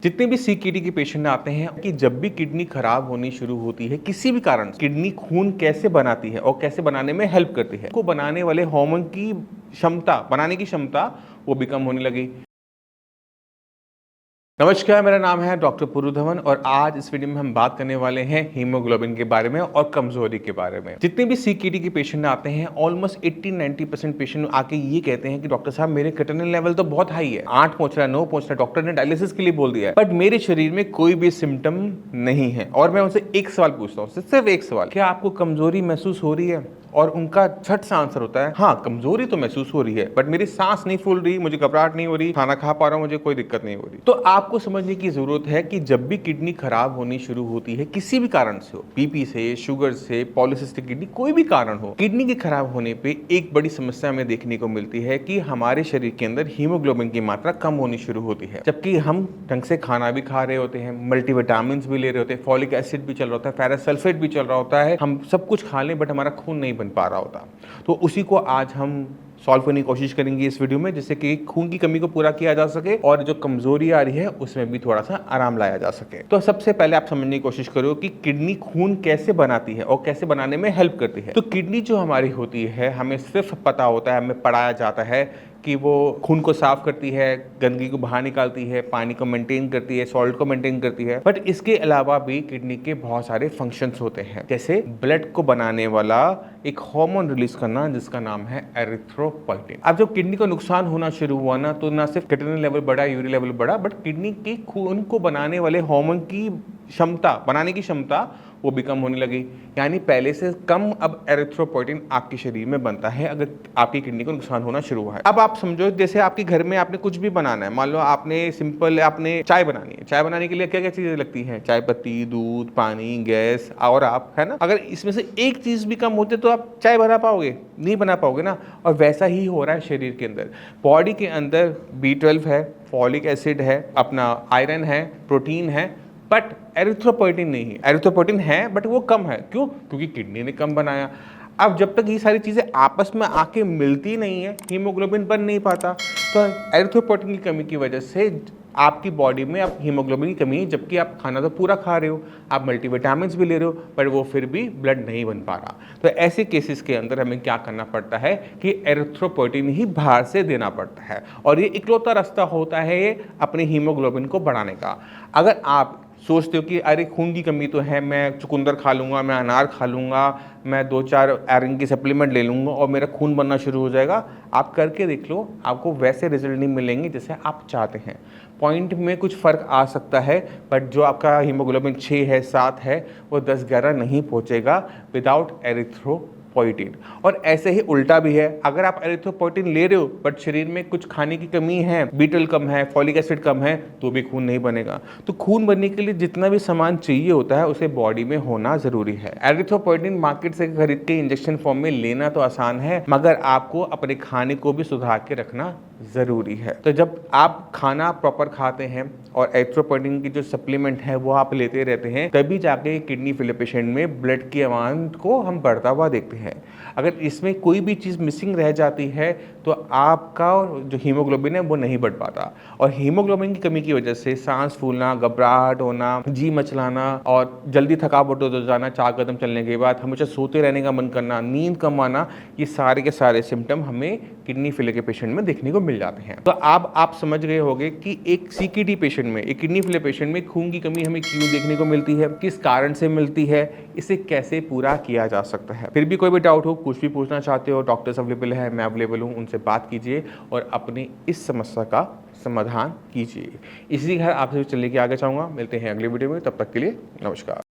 जितने भी सीकेडी के पेशेंट आते हैं कि जब भी किडनी खराब होनी शुरू होती है किसी भी कारण से, किडनी खून कैसे बनाती है और कैसे बनाने में हेल्प करती है, को बनाने वाले हार्मोन की क्षमता, बनाने की क्षमता वो भी कम होने लगी। नमस्कार, मेरा नाम है डॉक्टर पुरु धवन और आज इस वीडियो में हम बात करने वाले हैं हीमोग्लोबिन के बारे में और कमजोरी के बारे में। जितने भी सीकेडी के पेशेंट आते हैं ऑलमोस्ट 80-90% पेशेंट आके ये कहते हैं कि डॉक्टर साहब मेरे क्रिएटिनिन लेवल तो बहुत हाई है, 8 पहुंच रहा है, 9 पहुंच रहा है, डॉक्टर ने डायलिसिस के लिए बोल दिया है, बट मेरे शरीर में कोई भी सिम्टम नहीं है। और मैं उनसे एक सवाल पूछता हूँ, सिर्फ एक सवाल, क्या आपको कमजोरी महसूस हो रही है? और उनका झट सा आंसर होता है हाँ, कमजोरी तो महसूस हो रही है, बट मेरी सांस नहीं फूल रही, मुझे घबराहट नहीं हो रही, खाना खा पा रहा हूं, मुझे कोई दिक्कत नहीं हो रही। तो आपको समझने की जरूरत है कि जब भी किडनी खराब होनी शुरू होती है किसी भी कारण से हो, बीपी से, शुगर से, पॉलीसिस्टिक किडनी, कोई भी कारण हो, किडनी के खराब होने पे एक बड़ी समस्या हमें देखने को मिलती है कि हमारे शरीर के अंदर हीमोग्लोबिन की मात्रा कम होनी शुरू होती है। जबकि हम ढंग से खाना भी खा रहे होते हैं, मल्टीविटामिन भी ले रहे होते हैं, फॉलिक एसिड भी चल रहा होता है, फेरस सल्फेट भी चल रहा होता है, हम सब कुछ खा लें बट हमारा खून नहीं बन पा रहा होता। तो उसी को आज हम सॉल्व करने की कोशिश करेंगे इस वीडियो में, जिससे कि खून की कमी को पूरा किया जा सके और जो कमजोरी आ रही है उसमें भी थोड़ा सा आराम लाया जा सके। तो सबसे पहले आप समझने की कोशिश करो कि किडनी खून कैसे बनाती है और कैसे बनाने में हेल्प करती है। तो किडनी जो हमारी होती है, हमें सिर्फ पता होता है, हमें पढ़ाया जाता है कि वो खून को साफ करती है, गंदगी को बाहर निकालती है, पानी को मेंटेन करती है, सॉल्ट को मेंटेन करती है, बट इसके अलावा भी किडनी के बहुत सारे फंक्शंस होते हैं, जैसे ब्लड को बनाने वाला एक हार्मोन रिलीज करना जिसका नाम है एरिथ्रोपोइटिन। अब जब किडनी को नुकसान होना शुरू हुआ ना, तो ना सिर्फ क्रिएटिनिन लेवल बढ़ा, यूरिक लेवल बढ़ा, बट किडनी के खून को बनाने वाले हार्मोन की क्षमता, बनाने की क्षमता वो भी कम होने लगी। यानी पहले से कम अब एरिथ्रोपोइटिन आपके शरीर में बनता है अगर आपकी किडनी को नुकसान होना शुरू हुआ है। अब आप समझो, जैसे आपके घर में आपने कुछ भी बनाना है, मान लो आपने सिंपल आपने चाय बनानी है, चाय बनाने के लिए क्या क्या चीजें लगती हैं? चाय पत्ती, दूध, पानी, गैस और आप, है ना? अगर इसमें से एक चीज भी कम होते तो आप चाय बना पाओगे? नहीं बना पाओगे ना। और वैसा ही हो रहा है शरीर के अंदर। बॉडी के अंदर B12 है, फॉलिक एसिड है, अपना आयरन है, प्रोटीन है, बट एरिथ्रोपोइटिन नहीं है। एरिथ्रोपोइटिन है बट वो कम है। क्यों? क्योंकि किडनी ने कम बनाया। अब जब तक ये सारी चीज़ें आपस में आके मिलती नहीं है, हीमोग्लोबिन बन नहीं पाता। तो एरिथ्रोपोइटिन की कमी की वजह से आपकी बॉडी में अब हीमोग्लोबिन की कमी है, जबकि आप खाना तो पूरा खा रहे हो, आप मल्टीविटामिन भी ले रहे हो, पर वो फिर भी ब्लड नहीं बन पा रहा। तो ऐसे केसेस के अंदर हमें क्या करना पड़ता है कि एरिथ्रोपोइटिन ही बाहर से देना पड़ता है, और ये इकलौता रास्ता होता है ये अपने हीमोग्लोबिन को बढ़ाने का। अगर आप सोचते हो कि अरे खून की कमी तो है, मैं चुकंदर खा लूँगा, मैं अनार खा लूँगा, मैं 2-4 आयरन की सप्लीमेंट ले लूँगा और मेरा खून बनना शुरू हो जाएगा, आप करके देख लो, आपको वैसे रिजल्ट नहीं मिलेंगे जैसे आप चाहते हैं। पॉइंट में कुछ फ़र्क आ सकता है, बट जो आपका हीमोग्लोबिन 6 है, 7 है, वो 10-11 नहीं पहुँचेगा विदाउट एरिथ्रोपोइटिन। और ऐसे ही उल्टा भी है, अगर आप एरिथ्रोपोइटिन ले रहे हो बट शरीर में कुछ खाने की कमी है, B12 कम है, फॉलिक एसिड कम है, तो भी खून नहीं बनेगा। तो खून बनने के लिए जितना भी सामान चाहिए होता है उसे बॉडी में होना जरूरी है। एरिथ्रोपोइटिन मार्केट से खरीद के इंजेक्शन फॉर्म में लेना तो आसान है, मगर आपको अपने खाने को भी सुधार के रखना जरूरी है। तो जब आप खाना प्रॉपर खाते हैं और एरिथ्रोपोइटिन की जो सप्लीमेंट है वो आप लेते रहते हैं, तभी जाके किडनी फेलियर पेशेंट में ब्लड की अमाउंट को हम बढ़ता हुआ देखते हैं। अगर इसमें कोई भी चीज़ मिसिंग रह जाती है तो आपका जो हीमोग्लोबिन है वो नहीं बढ़ पाता, और हीमोग्लोबिन की कमी की वजह से सांस फूलना, घबराहट होना, जी मचलाना और जल्दी थकावट हो जाना, 4 कदम चलने के बाद हमेशा सोते रहने का मन करना, नींद कम आना, ये सारे के सारे सिम्टम हमें किडनी फेलियर के पेशेंट में देखने को मिल जाते हैं। तो अब आप समझ गए होंगे कि एक सीकेडी पेशेंट में, एक किडनी फेलियर पेशेंट में खून की कमी हमें क्यों देखने को मिलती है, किस कारण से मिलती है, इसे कैसे पूरा किया जा सकता है। फिर भी कोई भी डाउट हो, कुछ भी पूछना चाहते हो, डॉक्टर्स अवेलेबल है, मैं अवेलेबल हूँ, उनसे बात कीजिए और अपनी इस समस्या का समाधान कीजिए। इसी के साथ आपसे चलने के आगे चाहूँगा। मिलते हैं अगले वीडियो में, तब तक के लिए नमस्कार।